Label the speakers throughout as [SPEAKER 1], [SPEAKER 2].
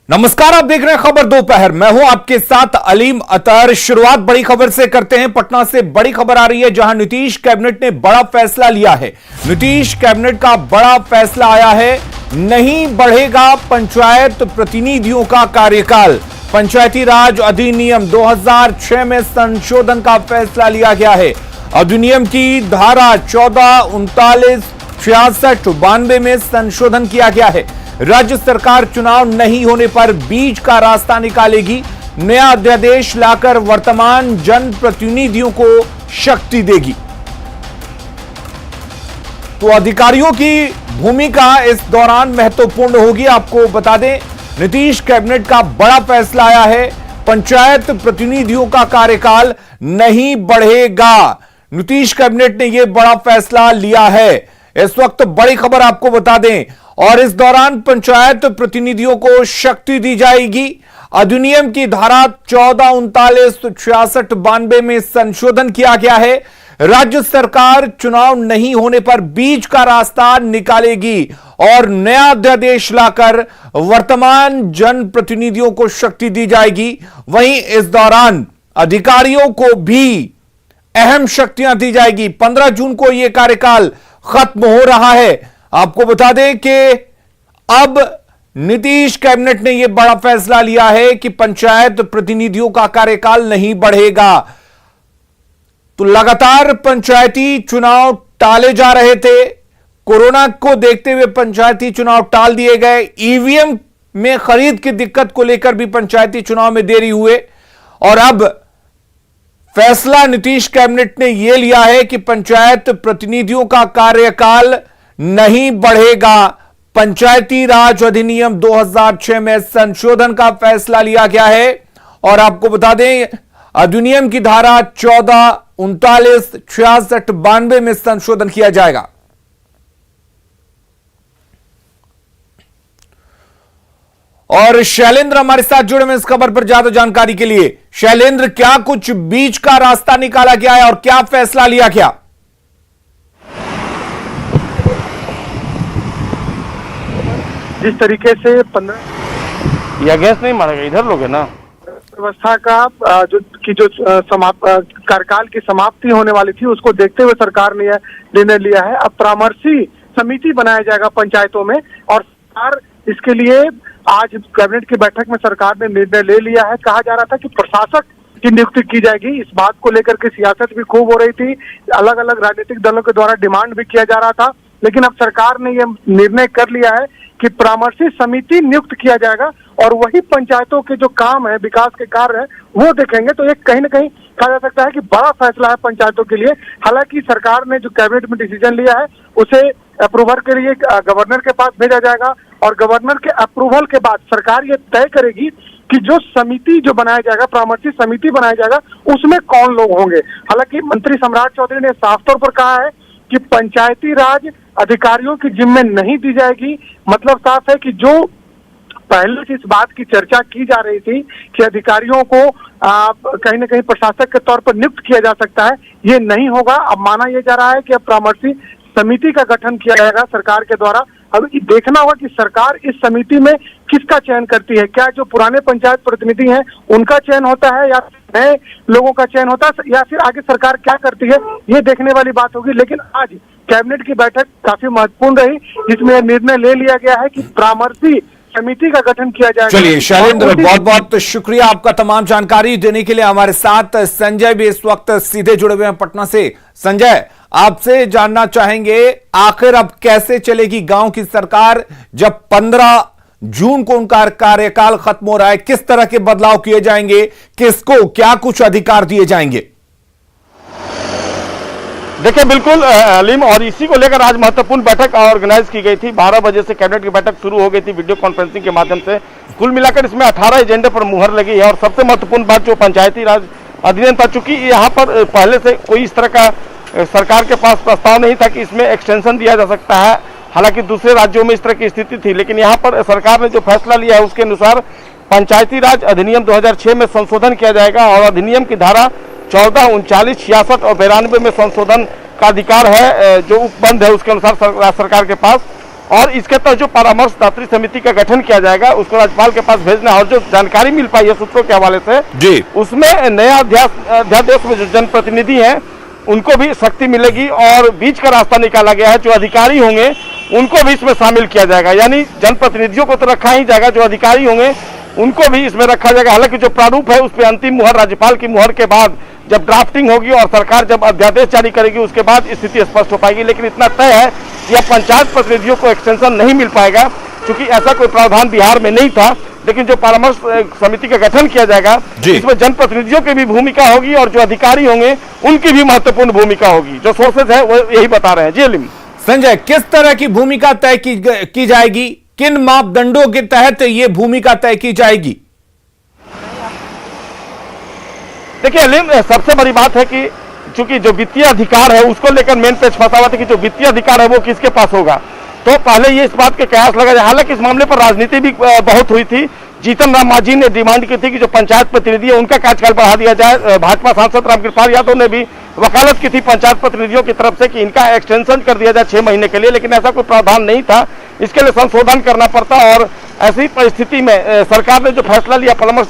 [SPEAKER 1] नमस्कार, आप देख रहे हैं खबर दोपहर। मैं हूं आपके साथ अलीम अतर। शुरुआत बड़ी खबर से करते हैं। पटना से बड़ी खबर आ रही है, जहां नीतीश कैबिनेट ने बड़ा फैसला लिया है। नीतीश कैबिनेट का बड़ा फैसला आया है, नहीं बढ़ेगा पंचायत प्रतिनिधियों का कार्यकाल। पंचायती राज अधिनियम 2006 में संशोधन का फैसला लिया गया है। अधिनियम की धारा 14, 39, 66, 92 में संशोधन किया गया है। राज्य सरकार चुनाव नहीं होने पर बीच का रास्ता निकालेगी। नया अध्यादेश लाकर वर्तमान जनप्रतिनिधियों को शक्ति देगी। तो अधिकारियों की भूमिका इस दौरान महत्वपूर्ण होगी। आपको बता दें, नीतीश कैबिनेट का बड़ा फैसला आया है, पंचायत प्रतिनिधियों का कार्यकाल नहीं बढ़ेगा। नीतीश कैबिनेट ने यह बड़ा फैसला लिया है। इस वक्त बड़ी खबर आपको बता दें, और इस दौरान पंचायत प्रतिनिधियों को शक्ति दी जाएगी। अधिनियम की धारा 14, 39, 66, 92 में संशोधन किया गया है। राज्य सरकार चुनाव नहीं होने पर बीच का रास्ता निकालेगी और नया अध्यादेश लाकर वर्तमान जनप्रतिनिधियों को शक्ति दी जाएगी। वहीं इस दौरान अधिकारियों को भी अहम शक्तियां दी जाएगी। 15 जून को यह कार्यकाल खत्म हो रहा है। आपको बता दें कि अब नीतीश कैबिनेट ने यह बड़ा फैसला लिया है कि पंचायत प्रतिनिधियों का कार्यकाल नहीं बढ़ेगा। तो लगातार पंचायती चुनाव टाले जा रहे थे। कोरोना को देखते हुए पंचायती चुनाव टाल दिए गए। ईवीएम में खरीद की दिक्कत को लेकर भी पंचायती चुनाव में देरी हुए, और अब फैसला नीतीश कैबिनेट ने यह लिया है कि पंचायत प्रतिनिधियों का कार्यकाल नहीं बढ़ेगा। पंचायती राज अधिनियम 2006 में संशोधन का फैसला लिया गया है। और आपको बता दें, अधिनियम की धारा 14, 39, 66, 92 में संशोधन किया जाएगा। और शैलेंद्र हमारे साथ जुड़े हैं इस खबर पर ज्यादा जानकारी के लिए। शैलेंद्र, क्या कुछ बीच का रास्ता निकाला गया है और क्या फैसला लिया गया?
[SPEAKER 2] जिस तरीके से 15
[SPEAKER 3] या गैस नहीं मारेगा, इधर लोग है ना,
[SPEAKER 2] व्यवस्था का जो कार्यकाल की समाप्ति होने वाली थी, उसको देखते हुए सरकार ने यह निर्णय लिया है। अब परामर्शी समिति बनाया जाएगा पंचायतों में, और सरकार इसके लिए आज कैबिनेट की बैठक में सरकार ने निर्णय ले लिया है। कहा जा रहा था कि प्रशासक की नियुक्ति की जाएगी। इस बात को लेकर के सियासत भी खूब हो रही थी, अलग अलग राजनीतिक दलों के द्वारा डिमांड भी किया जा रहा था। लेकिन अब सरकार ने यह निर्णय कर लिया है कि परामर्शी समिति नियुक्त किया जाएगा, और वही पंचायतों के जो काम है, विकास के कार्य है, वो देखेंगे। तो एक कहीं ना कहीं कहा जा सकता है कि बड़ा फैसला है पंचायतों के लिए। हालांकि सरकार ने जो कैबिनेट में डिसीजन लिया है, उसे अप्रूवल के लिए गवर्नर के पास भेजा जाएगा, और गवर्नर के अप्रूवल के बाद सरकार ये तय करेगी कि जो समिति जो बनाया जाएगा, परामर्शी समिति बनाया जाएगा, उसमें कौन लोग होंगे। हालांकि मंत्री सम्राट चौधरी ने साफ तौर पर कहा है कि पंचायती राज अधिकारियों की जिम्मे नहीं दी जाएगी। मतलब साफ है कि जो पहले से इस बात की चर्चा की जा रही थी कि अधिकारियों को कहीं ना कहीं प्रशासक के तौर पर नियुक्त किया जा सकता है, ये नहीं होगा। अब माना यह जा रहा है कि अब परामर्शी समिति का गठन किया जाएगा सरकार के द्वारा। अब देखना होगा कि सरकार इस समिति में किसका चयन करती है। क्या जो पुराने पंचायत प्रतिनिधि हैं उनका चयन होता है, या नए लोगों का चयन होता है, या फिर आगे सरकार क्या करती है, ये देखने वाली बात होगी। लेकिन आज कैबिनेट की बैठक काफी महत्वपूर्ण रही, जिसमें यह निर्णय ले लिया गया है कि परामर्शी समिति का गठन किया जाएगा।
[SPEAKER 1] चलिए शैलेंद्र, बहुत बहुत शुक्रिया आपका तमाम जानकारी देने के लिए। हमारे साथ संजय भी इस वक्त सीधे जुड़े हुए हैं पटना से। संजय, आपसे जानना चाहेंगे, आखिर अब कैसे चलेगी गांव की सरकार जब 15 जून को उनका कार्यकाल खत्म हो रहा है? किस तरह के बदलाव किए जाएंगे, किसको क्या कुछ अधिकार दिए जाएंगे?
[SPEAKER 3] देखिए बिल्कुल अलीम, और इसी को लेकर आज महत्वपूर्ण बैठक ऑर्गेनाइज की गई थी। 12 बजे से कैबिनेट की बैठक शुरू हो गई थी वीडियो कॉन्फ्रेंसिंग के माध्यम से। कुल मिलाकर इसमें 18 एजेंडे पर मुहर लगी है। और सबसे महत्वपूर्ण बात जो पंचायती राज अधिनियम था, चूंकि यहाँ पर पहले से कोई इस तरह का सरकार के पास प्रस्ताव नहीं था कि इसमें एक्सटेंशन दिया जा सकता है। हालांकि दूसरे राज्यों में इस तरह की स्थिति थी, लेकिन यहाँ पर सरकार ने जो फैसला लिया है उसके अनुसार पंचायती राज अधिनियम 2006 में संशोधन किया जाएगा, और अधिनियम की धारा 14, 39, 66 और 92 में संशोधन का अधिकार है जो उपबंध है उसके अनुसार सरकार के पास। और इसके तहत जो परामर्शदात्री समिति का गठन किया जाएगा उसको राज्यपाल के पास भेजना, और जो जानकारी मिल पाई है सूत्रों के हवाले से
[SPEAKER 1] जी,
[SPEAKER 3] उसमें नया अध्यादेश में जो जनप्रतिनिधि हैं उनको भी शक्ति मिलेगी, और बीच का रास्ता निकाला गया है। जो अधिकारी होंगे उनको भी इसमें शामिल किया जाएगा, यानी जनप्रतिनिधियों को तो रखा ही जाएगा, जो अधिकारी होंगे उनको भी इसमें रखा जाएगा। हालांकि जो प्रारूप है उस पर अंतिम मुहर राज्यपाल की मुहर के बाद जब ड्राफ्टिंग होगी और सरकार जब अध्यादेश जारी करेगी उसके बाद स्थिति स्पष्ट हो पाएगी। लेकिन इतना तय है कि अब पंचायत प्रतिनिधियों को एक्सटेंशन नहीं मिल पाएगा, क्योंकि ऐसा कोई प्रावधान बिहार में नहीं था। लेकिन जो परामर्श समिति का गठन किया जाएगा इसमें जनप्रतिनिधियों की भी भूमिका होगी और जो अधिकारी होंगे उनकी भी महत्वपूर्ण भूमिका होगी। जो सोर्सेज है वो यही बता रहे हैं। जी अलीम।
[SPEAKER 1] संजय, किस तरह की भूमिका तय की जाएगी, किन मापदंडों के तहत ये भूमिका तय की जाएगी?
[SPEAKER 3] देखिए अलीम, सबसे बड़ी बात है कि चूंकि जो वित्तीय अधिकार है उसको लेकर मेन पेज फंसा हुआ था कि जो वित्तीय अधिकार है वो किसके पास होगा। तो पहले ये इस बात के कयास लगा जाए। हालांकि इस मामले पर राजनीति भी बहुत हुई थी। जीतन राम मांझी ने डिमांड की थी कि जो पंचायत प्रतिनिधि है उनका कार्यकाल बढ़ा दिया जाए। भाजपा सांसद रामकृपाल यादव ने भी वकालत की थी पंचायत प्रतिनिधियों की तरफ से कि इनका एक्सटेंशन कर दिया जाए 6 महीने के लिए, लेकिन ऐसा कोई प्रावधान नहीं था। इसके लिए संशोधन करना पड़ता, और ऐसी परिस्थिति में सरकार ने जो फैसला लिया परामर्श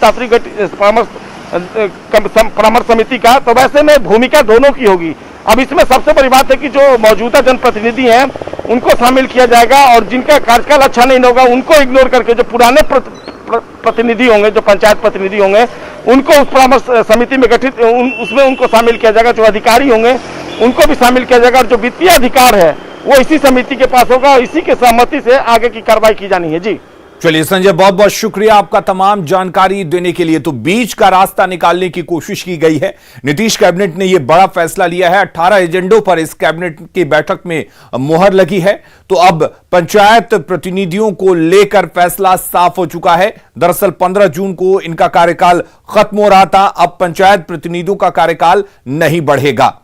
[SPEAKER 3] समिति का, तो वैसे में भूमिका दोनों की होगी। अब इसमें सबसे बड़ी बात है कि जो मौजूदा जनप्रतिनिधि हैं उनको शामिल किया जाएगा, और जिनका कार्यकाल अच्छा नहीं होगा उनको इग्नोर करके जो पुराने प्रतिनिधि होंगे, जो पंचायत प्रतिनिधि होंगे, उनको उस परामर्श समिति में गठित उसमें उनको शामिल किया जाएगा। जो अधिकारी होंगे उनको भी शामिल किया जाएगा, और जो वित्तीय अधिकार है वो इसी समिति के पास होगा, और इसी के सहमति से आगे की कार्रवाई की जानी है। जी
[SPEAKER 1] चलिए संजय, बहुत बहुत शुक्रिया आपका तमाम जानकारी देने के लिए। तो बीच का रास्ता निकालने की कोशिश की गई है। नीतीश कैबिनेट ने यह बड़ा फैसला लिया है। 18 एजेंडों पर इस कैबिनेट की बैठक में मुहर लगी है। तो अब पंचायत प्रतिनिधियों को लेकर फैसला साफ हो चुका है। दरअसल 15 जून को इनका कार्यकाल खत्म हो रहा था। अब पंचायत प्रतिनिधियों का कार्यकाल नहीं बढ़ेगा।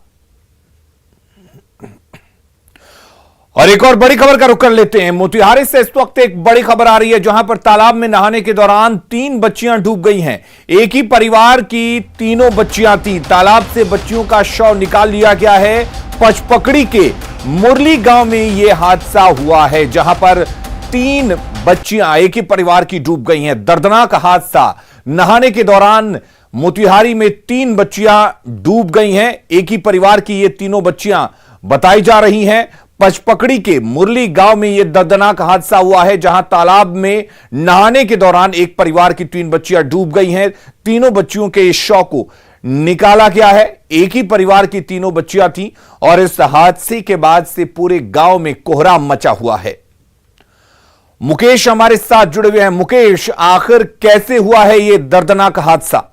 [SPEAKER 1] और एक और बड़ी खबर का रुख कर लेते हैं। मोतिहारी से इस वक्त एक बड़ी खबर आ रही है, जहां पर तालाब में नहाने के दौरान 3 बच्चियां डूब गई हैं। एक ही परिवार की तीनों बच्चियां थी। तालाब से बच्चियों का शव निकाल लिया गया है। पचपकड़ी के मुरली गांव में यह हादसा हुआ है, जहां पर 3 बच्चियां एक ही परिवार की डूब गई हैं। दर्दनाक हादसा। नहाने के दौरान मोतिहारी में 3 बच्चियां डूब गई हैं। एक ही परिवार की ये तीनों बच्चियां बताई जा रही हैं। पचपकड़ी के मुरली गांव में यह दर्दनाक हादसा हुआ है, जहां तालाब में नहाने के दौरान एक परिवार की 3 बच्चियां डूब गई हैं। तीनों बच्चियों के इस शव को निकाला गया है। एक ही परिवार की तीनों बच्चियां थीं, और इस हादसे के बाद से पूरे गांव में कोहराम मचा हुआ है। मुकेश हमारे साथ जुड़े हुए हैं। मुकेश, आखिर कैसे हुआ है यह दर्दनाक हादसा?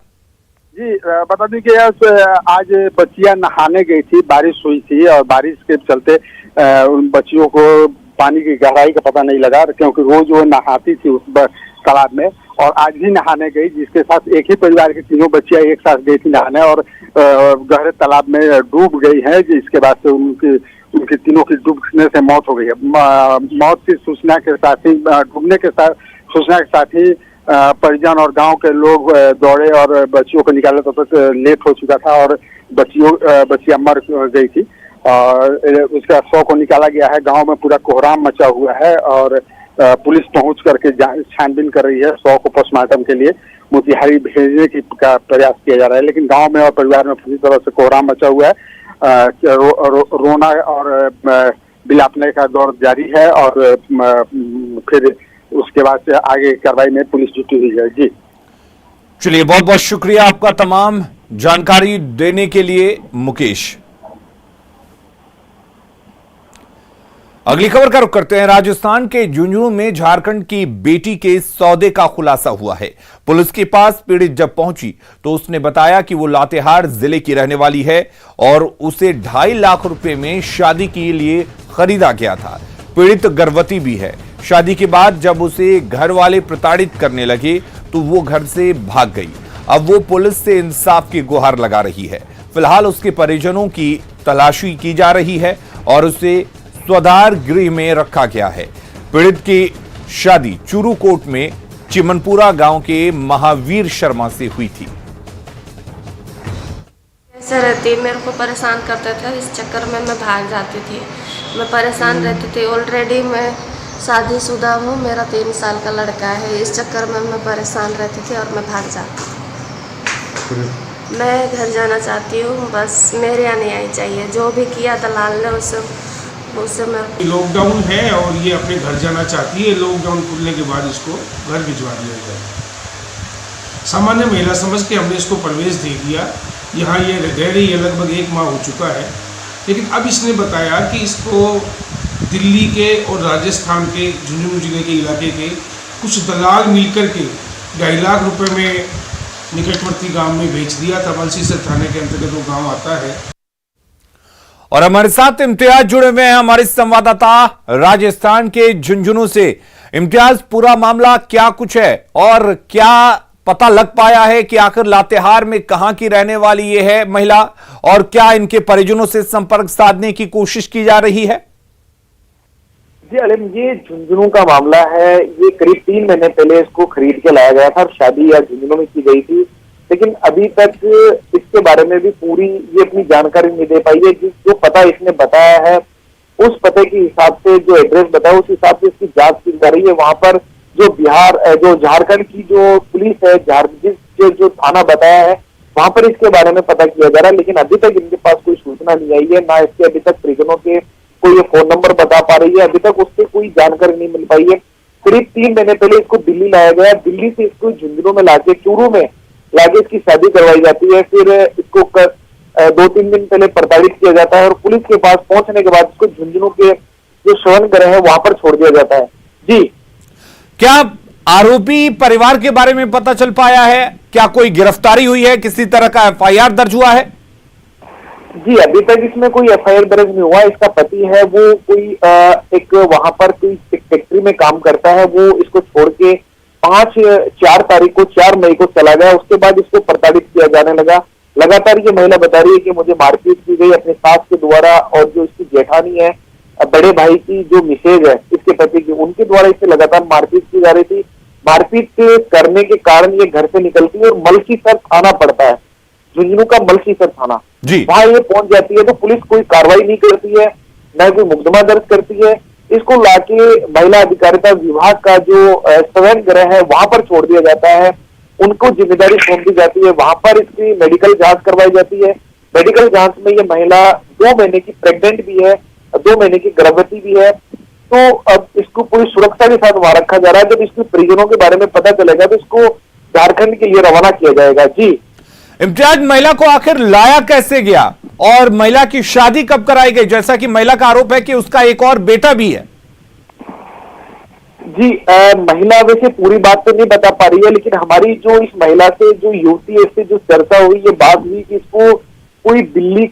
[SPEAKER 4] जी बता दें कि आज बच्चियां नहाने गई थी, बारिश हुई थी, और बारिश के चलते उन बच्चियों को पानी की गहराई का पता नहीं लगा, क्योंकि रोज वो नहाती थी उस तालाब में, और आज भी नहाने गई, जिसके साथ एक ही परिवार की तीनों बच्चियां एक साथ गई थी नहाने, और गहरे तालाब में डूब गई हैं, जिसके बाद से उनकी तीनों की डूबने से मौत हो गई है। मौत की सूचना के साथ ही, डूबने के साथ सूचना के साथ ही परिजन और गांव के लोग दौड़े और बच्चियों को निकाले, तब तक लेट हो चुका था और बच्चियां मर गई थी। और उसका शव को निकाला गया है। गांव में पूरा कोहराम मचा हुआ है, और पुलिस पहुंच करके छानबीन कर रही है। शव को पोस्टमार्टम के लिए मोतिहारी भेजने का प्रयास किया जा रहा है, लेकिन गांव में और परिवार में पूरी तरह से कोहराम मचा हुआ है। रोना और बिलापने का दौर जारी है, और फिर उसके बाद से आगे कार्रवाई में पुलिस जुटी हुई है। जी
[SPEAKER 1] चलिए, बहुत बहुत शुक्रिया आपका तमाम जानकारी देने के लिए मुकेश। अगली खबर का रुख करते हैं। राजस्थान के झुंझुनू में झारखंड की बेटी के सौदे का खुलासा हुआ है। पुलिस के पास पीड़ित जब पहुंची तो उसने बताया कि वो लातेहार जिले की रहने वाली है और उसे 2.5 लाख रुपए में शादी के लिए खरीदा गया था। पीड़ित गर्भवती भी है। शादी के बाद जब उसे घर वाले प्रताड़ित करने लगे तो वो घर से भाग गई। अब वो पुलिस से इंसाफ की गुहार लगा रही है। फिलहाल उसके परिजनों की तलाशी की जा रही है और उसे स्वाधार गृह में रखा गया है। पीड़ित की शादी चूरू कोट में चिमनपुरा गांव के महावीर शर्मा से हुई थी।
[SPEAKER 5] ऐसे रहती, मेरे को परेशान करते थे, इस चक्कर में मैं भाग जाती थी। मैं परेशान रहती थी। ऑलरेडी मैं शादीशुदा हूँ, मेरा 3 साल का लड़का है। इस चक्कर में मैं परेशान रहती थी और मैं भाग जाती। मैं घर जाना चाहती हूँ, बस मेरे यहाँ नहीं आई चाहिए। जो भी किया दलाल ने उससे मैं
[SPEAKER 6] लॉकडाउन है और ये अपने घर जाना चाहती है। लॉकडाउन खुलने के बाद इसको घर भिजवा दिया जाए। सामान्य महिला समझ के हमने इसको प्रवेश दे दिया। यहाँ ये रह रही है, लगभग 1 माह हो चुका है। लेकिन अब इसने बताया कि इसको दिल्ली के और राजस्थान के झुंझुनू जिले के इलाके के कुछ दलाल मिलकर के 2.5 लाख रुपए में निकटवर्ती गांव में बेच दिया था। मलसीसर थाने के अंतर्गत वो गांव आता है।
[SPEAKER 1] और हमारे साथ इम्तियाज जुड़े हुए हैं, हमारे संवाददाता राजस्थान के झुंझुनू से। इम्तियाज, पूरा मामला क्या कुछ है और क्या पता लग पाया है कि आखिर लातेहार में कहां की रहने वाली ये है महिला, और क्या इनके परिजनों से संपर्क साधने की कोशिश की जा रही है?
[SPEAKER 7] जी अलीम, ये झुंझुनू का मामला है। ये करीब 3 महीने पहले इसको खरीद के लाया गया था और शादी या झुंझुनू में की गई थी, लेकिन अभी तक इसके बारे में भी पूरी ये अपनी जानकारी नहीं दे पाई है। जो पता इसने बताया है उस पते के हिसाब से, जो एड्रेस बताया उस हिसाब से इसकी जांच की जा रही है। वहां पर जो झारखंड की जो पुलिस है, जो थाना बताया है, वहां पर इसके बारे में पता किया जा रहा है, लेकिन अभी तक इनके पास कोई सूचना नहीं आई है। ना इसके अभी तक परिजनों के कोई ये फोन नंबर बता पा रही है, अभी तक उससे कोई जानकारी नहीं मिल पाई है। करीब 3 महीने पहले इसको दिल्ली लाया गया, दिल्ली से इसको झुंझुनू में लाके, चूरू में लाके इसकी शादी करवाई जाती है। फिर इसको 2-3 दिन पहले प्रताड़ित किया जाता है और पुलिस के पास पहुंचने के बाद इसको झुंझुनू के जो शवन गृह है वहां पर छोड़ दिया जाता है। जी,
[SPEAKER 1] क्या आरोपी परिवार के बारे में पता चल पाया है? क्या कोई गिरफ्तारी हुई है? किसी तरह का FIR दर्ज हुआ है?
[SPEAKER 7] जी, अभी तक इसमें कोई FIR दर्ज नहीं हुआ। इसका पति है वो कोई एक वहां पर कोई फैक्ट्री में काम करता है, वो इसको छोड़ के 4 मई को चला गया। उसके बाद इसको प्रताड़ित किया जाने लगा। लगातार ये महिला बता रही है कि मुझे मारपीट की गई अपने सास के द्वारा, और जो इसकी जेठानी है, बड़े भाई की जो मिसेज है इसके पति की, उनके द्वारा इसे लगातार मारपीट की जा रही थी। मारपीट करने के कारण ये घर से निकलती है और मलसीसर थाना पड़ता है, झुंझुनू का मलसीसर थाना, वहां ये पहुंच जाती है। तो पुलिस कोई कार्रवाई नहीं करती है, न कोई मुकदमा दर्ज करती है। इसको लाके महिला अधिकारिता विभाग का जो शवन गृह है वहां पर छोड़ दिया जाता है। उनको जिम्मेदारी सौंप दी जाती है, वहां पर इसकी मेडिकल जांच करवाई जाती है। मेडिकल जांच में ये महिला 2 महीने की प्रेग्नेंट भी है, 2 महीने की गर्भवती भी है। तो अब इसको पूरी सुरक्षा के साथ वहां रखा जा रहा है। जब इसके परिजनों के बारे में पता चलेगा तो इसको झारखंड के लिए रवाना किया जाएगा। जी
[SPEAKER 1] इम्तियाज, महिला को आखिर लाया कैसे गया और महिला की शादी कब कराई गई? जैसा कि महिला का आरोप है कि उसका एक और बेटा भी है।
[SPEAKER 7] जी, महिला वैसे पूरी बात तो नहीं बता पा रही है, लेकिन हमारी जो इस महिला से, जो युवती है, इससे जो चर्चा हुई, ये बात हुई कि इसको कोई दिल्ली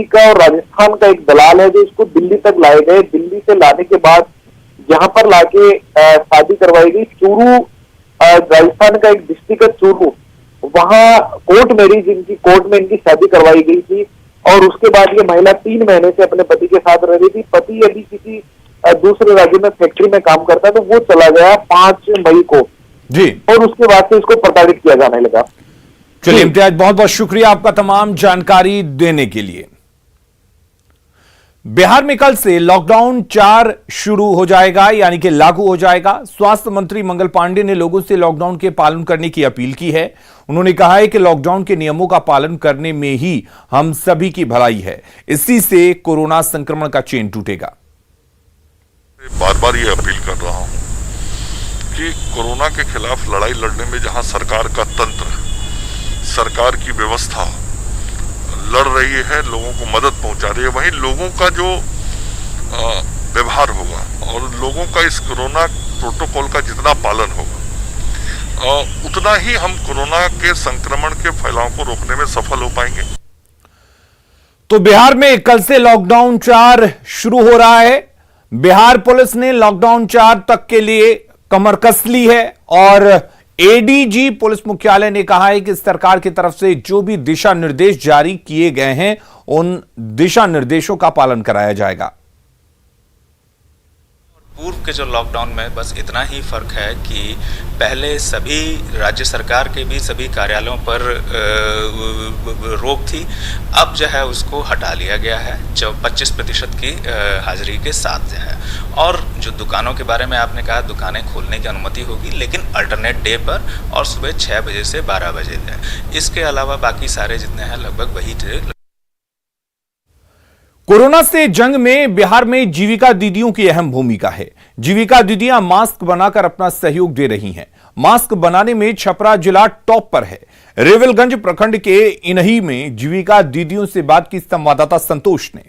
[SPEAKER 7] का और राजस्थान का एक दलाल है जो इसको दिल्ली तक लाए गए। दिल्ली से लाने के बाद यहाँ पर लाके शादी करवाई गई। चूरू, राजस्थान का एक डिस्ट्रिक्ट है चूरू, वहां कोर्ट मैरिज, इनकी कोर्ट में इनकी शादी करवाई गई थी। और उसके बाद ये महिला 3 महीने से अपने पति के साथ रह रही थी। पति यदि किसी दूसरे राज्य में फैक्ट्री में काम करता है, तो वो चला गया 5 मई को
[SPEAKER 1] जी,
[SPEAKER 7] और उसके बाद से इसको प्रताड़ित किया जाने लगा।
[SPEAKER 1] चलिए इम्तियाज, बहुत बहुत शुक्रिया आपका तमाम जानकारी देने के लिए। बिहार में कल से लॉकडाउन 4 शुरू हो जाएगा, यानी कि लागू हो जाएगा। स्वास्थ्य मंत्री मंगल पांडे ने लोगों से लॉकडाउन के पालन करने की अपील की है। उन्होंने कहा है कि लॉकडाउन के नियमों का पालन करने में ही हम सभी की भलाई है, इसी से कोरोना संक्रमण का चेन टूटेगा।
[SPEAKER 8] बार बार ये अपील कर रहा हूं कि कोरोना के खिलाफ लड़ाई लड़ने में जहां सरकार का तंत्र, सरकार की व्यवस्था लड़ रही है, लोगों को मदद पहुंचा रही है, वहीं लोगों का जो व्यवहार होगा और लोगों का इस कोरोना प्रोटोकॉल का जितना पालन होगा, उतना ही हम कोरोना के संक्रमण के फैलाव को रोकने में सफल हो पाएंगे।
[SPEAKER 1] तो बिहार में कल से लॉकडाउन 4 शुरू हो रहा है। बिहार पुलिस ने लॉकडाउन 4 तक के लिए कमर कस ली है और ADG पुलिस मुख्यालय ने कहा है कि सरकार की तरफ से जो भी दिशा निर्देश जारी किए गए हैं, उन दिशा निर्देशों का पालन कराया जाएगा।
[SPEAKER 9] पूर्व के जो लॉकडाउन में बस इतना ही फ़र्क है कि पहले सभी राज्य सरकार के भी सभी कार्यालयों पर रोक थी। अब जो है उसको हटा लिया गया है, जो 25% की हाजिरी के साथ जो है। और जो दुकानों के बारे में आपने कहा, दुकानें खोलने की अनुमति होगी, लेकिन अल्टरनेट डे पर और सुबह 6 बजे से 12 बजे तक। इसके अलावा बाकी सारे जितने हैं लगभग वही थे।
[SPEAKER 1] कोरोना से जंग में बिहार में जीविका दीदियों की अहम भूमिका है। जीविका दीदियां मास्क बनाकर अपना सहयोग दे रही हैं। मास्क बनाने में छपरा जिला टॉप पर है। रेवलगंज प्रखंड के इन्हीं में जीविका दीदियों से बात की संवाददाता संतोष ने।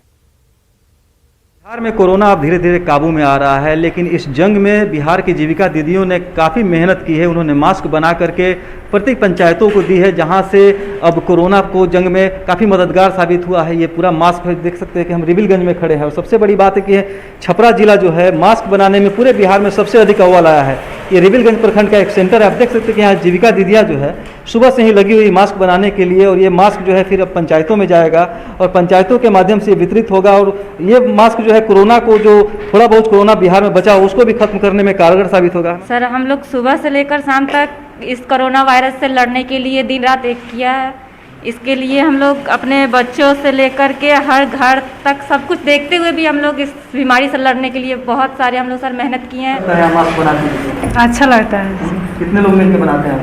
[SPEAKER 10] बिहार में कोरोना अब धीरे धीरे काबू में आ रहा है, लेकिन इस जंग में बिहार की जीविका दीदियों ने काफ़ी मेहनत की है। उन्होंने मास्क बना करके प्रत्येक पंचायतों को दी है, जहां से अब कोरोना को जंग में काफ़ी मददगार साबित हुआ है। ये पूरा मास्क देख सकते हैं कि हम रिविलगंज में खड़े हैं। और सबसे बड़ी बात है कि छपरा जिला जो है मास्क बनाने में पूरे बिहार में सबसे अधिक अव्वल आया है। ये रिविलगंज प्रखंड का एक सेंटर है। आप देख सकते हैं कि यहाँ जीविका दीदियाँ जो है सुबह से ही लगी हुई मास्क बनाने के लिए, और ये मास्क जो है फिर अब पंचायतों में जाएगा और पंचायतों के माध्यम से वितरित होगा। और ये मास्क जो है कोरोना को, जो थोड़ा बहुत कोरोना बिहार में बचा उसको भी खत्म करने में कारगर साबित होगा।
[SPEAKER 11] सर, हम लोग सुबह से लेकर शाम तक इस कोरोना वायरस से लड़ने के लिए दिन रात एक किया है। इसके लिए हम लोग अपने बच्चों से लेकर के हर घर तक सब कुछ देखते हुए भी हम लोग इस बीमारी से लड़ने के लिए बहुत सारे हम लोग सर मेहनत किए हैं।
[SPEAKER 10] मास्क बनाते
[SPEAKER 11] अच्छा लगता है।
[SPEAKER 10] कितने लोग मिलकर बनाते हैं?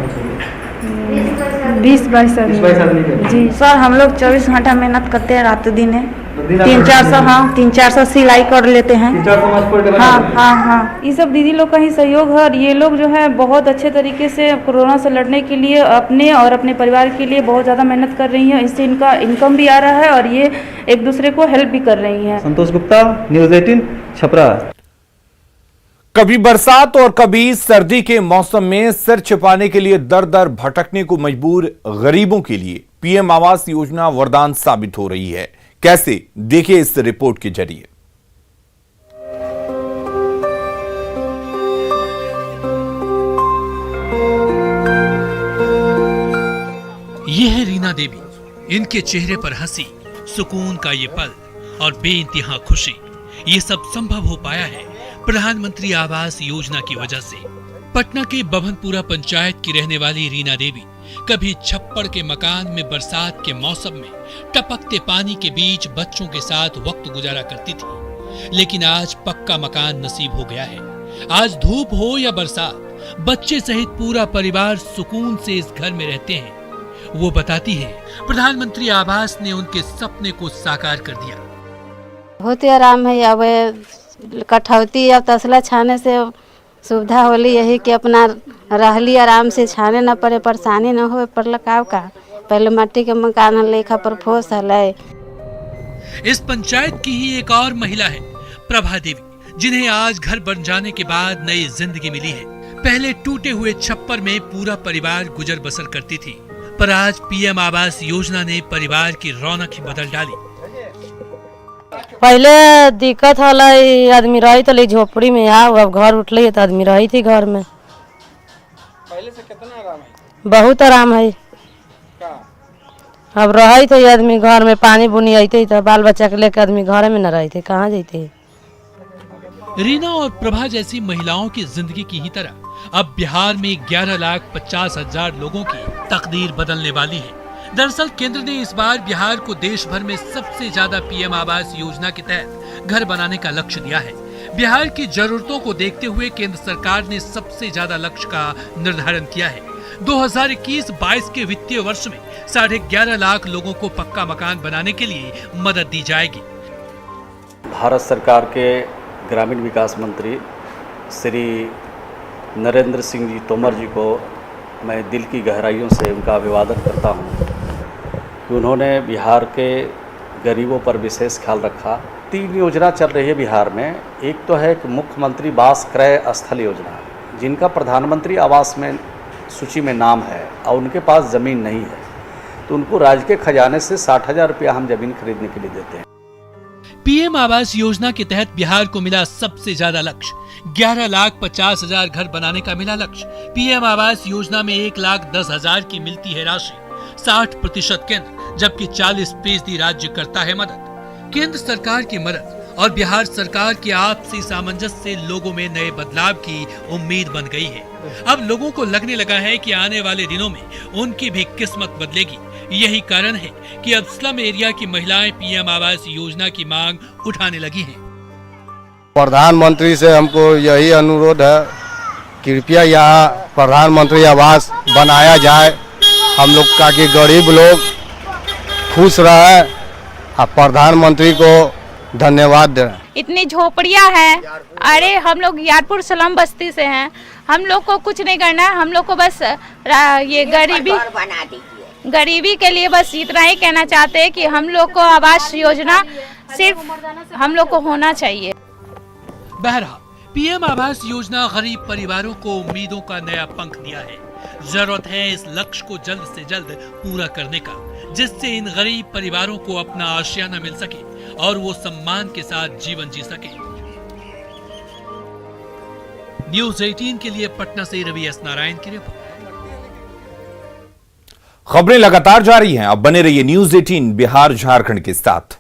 [SPEAKER 11] 20-22 आदमी जी। सर, हम लोग 24 घंटा मेहनत करते हैं, रात दिन है। 300-400 सिलाई कर लेते हैं। हाँ। ये सब दीदी लोग का ही सहयोग है, और ये लोग जो है बहुत अच्छे तरीके से कोरोना से लड़ने के लिए अपने और अपने परिवार के लिए बहुत ज़्यादा मेहनत कर रही हैं। इससे इनका इनकम भी आ रहा है और ये एक दूसरे को हेल्प भी कर रही हैं।
[SPEAKER 10] संतोष गुप्ता, न्यूज़ 18, छपरा।
[SPEAKER 1] कभी बरसात और कभी सर्दी के मौसम में सिर छिपाने के लिए दर दर भटकने को मजबूर गरीबों के लिए पीएम आवास योजना वरदान साबित हो रही है। कैसे, देखिए इस रिपोर्ट के जरिए।
[SPEAKER 12] ये है रीना देवी। इनके चेहरे पर हंसी, सुकून का ये पल और बेइंतहा खुशी, ये सब संभव हो पाया है प्रधानमंत्री आवास योजना की वजह से। पटना के बभनपुरा पंचायत की रहने वाली रीना देवी कभी छप्पड़ के मकान में बरसात के मौसम में टपकते पानी के बीच बच्चों के साथ वक्त गुजारा करती थी, लेकिन आज पक्का मकान नसीब हो गया है। आज धूप हो या बरसात, बच्चे सहित पूरा परिवार सुकून से इस घर में रहते हैं। वो बताती है, प्रधानमंत्री आवास ने उनके सपने को साकार कर दिया।
[SPEAKER 13] बहुत ही आराम है। अब कठौती या तसला छाने से सुविधा होली, यही कि अपना रहली आराम से, छाने न पड़े, परेशानी न हो पड़लकाव का। पहले मट्टी के मकान लेखा पर फोस है।
[SPEAKER 12] इस पंचायत की ही एक और महिला है, प्रभा देवी, जिन्हें आज घर बन जाने के बाद नई जिंदगी मिली है। पहले टूटे हुए छप्पर में पूरा परिवार गुजर बसर करती थी, पर आज पीएम आवास योजना ने परिवार की रौनक ही बदल डाली।
[SPEAKER 14] पहले दिक्कत होला, आदमी रही तो झोपड़ी में, अब घर उठले तो आदमी रही थी घर में।
[SPEAKER 3] पहले से कितना आराम है?
[SPEAKER 14] बहुत आराम है। अब रही तो आदमी घर में, पानी बुनी आते तो बाल बच्चा के लेकर आदमी घर में न रहते, कहाँ जाते।
[SPEAKER 12] रीना और प्रभा जैसी महिलाओं की जिंदगी की ही तरह अब बिहार में 11,50,000 लोगों की तकदीर बदलने वाली है। दरअसल केंद्र ने इस बार बिहार को देश भर में सबसे ज्यादा पीएम आवास योजना के तहत घर बनाने का लक्ष्य दिया है। बिहार की जरूरतों को देखते हुए केंद्र सरकार ने सबसे ज्यादा लक्ष्य का निर्धारण किया है। 2021-22 के वित्तीय वर्ष में 11.5 लाख लोगों को पक्का मकान बनाने के लिए मदद दी जाएगी।
[SPEAKER 15] भारत सरकार के ग्रामीण विकास मंत्री श्री नरेंद्र सिंह जी तोमर जी को मैं दिल की गहराइयों से उनका अभिवादन करता हूं कि उन्होंने बिहार के गरीबों पर विशेष ख्याल रखा। 3 योजना चल रही है बिहार में। एक तो है कि मुख्यमंत्री बास क्रय स्थल योजना, जिनका प्रधानमंत्री आवास में सूची में नाम है और उनके पास ज़मीन नहीं है, तो उनको राज्य के खजाने से 60,000 रुपया हम ज़मीन खरीदने के लिए देते हैं।
[SPEAKER 12] पीएम आवास योजना के तहत बिहार को मिला सबसे ज्यादा लक्ष्य, 11,50,000 घर बनाने का मिला लक्ष्य। पीएम आवास योजना में 1,10,000 की मिलती है राशि, 60% केंद्र जबकि 40% राज्य करता है मदद। केंद्र सरकार की मदद और बिहार सरकार के आपसी सामंजस्य से लोगों में नए बदलाव की उम्मीद बन गई है। अब लोगों को लगने लगा है कि आने वाले दिनों में उनकी भी किस्मत बदलेगी। यही कारण है कि अब स्लम एरिया की महिलाएं पीएम आवास योजना की मांग उठाने लगी हैं।
[SPEAKER 16] प्रधानमंत्री से हमको यही अनुरोध है, कृपया यहाँ प्रधानमंत्री आवास बनाया जाए, हम लोग का कि गरीब लोग खुश रहे और प्रधानमंत्री को धन्यवाद दें।
[SPEAKER 17] इतनी झोपड़ियाँ हैं, अरे हम लोग यारपुर स्लम बस्ती से हैं, हम लोग को कुछ नहीं करना है, हम लोग को बस ये गरीबी के लिए बस इतना ही कहना चाहते हैं कि हम लोग को आवास योजना सिर्फ हम लोग को होना चाहिए।
[SPEAKER 12] बहरहाल पीएम आवास योजना गरीब परिवारों को उम्मीदों का नया पंख दिया है। जरूरत है इस लक्ष्य को जल्द से जल्द पूरा करने का, जिससे इन गरीब परिवारों को अपना आशियाना मिल सके और वो सम्मान के साथ जीवन जी सके। न्यूज़ 18 के लिए पटना से रवि एस नारायण की रिपोर्ट।
[SPEAKER 1] खबरें लगातार जारी हैं, अब बने रहिए न्यूज़ 18 बिहार झारखंड के साथ।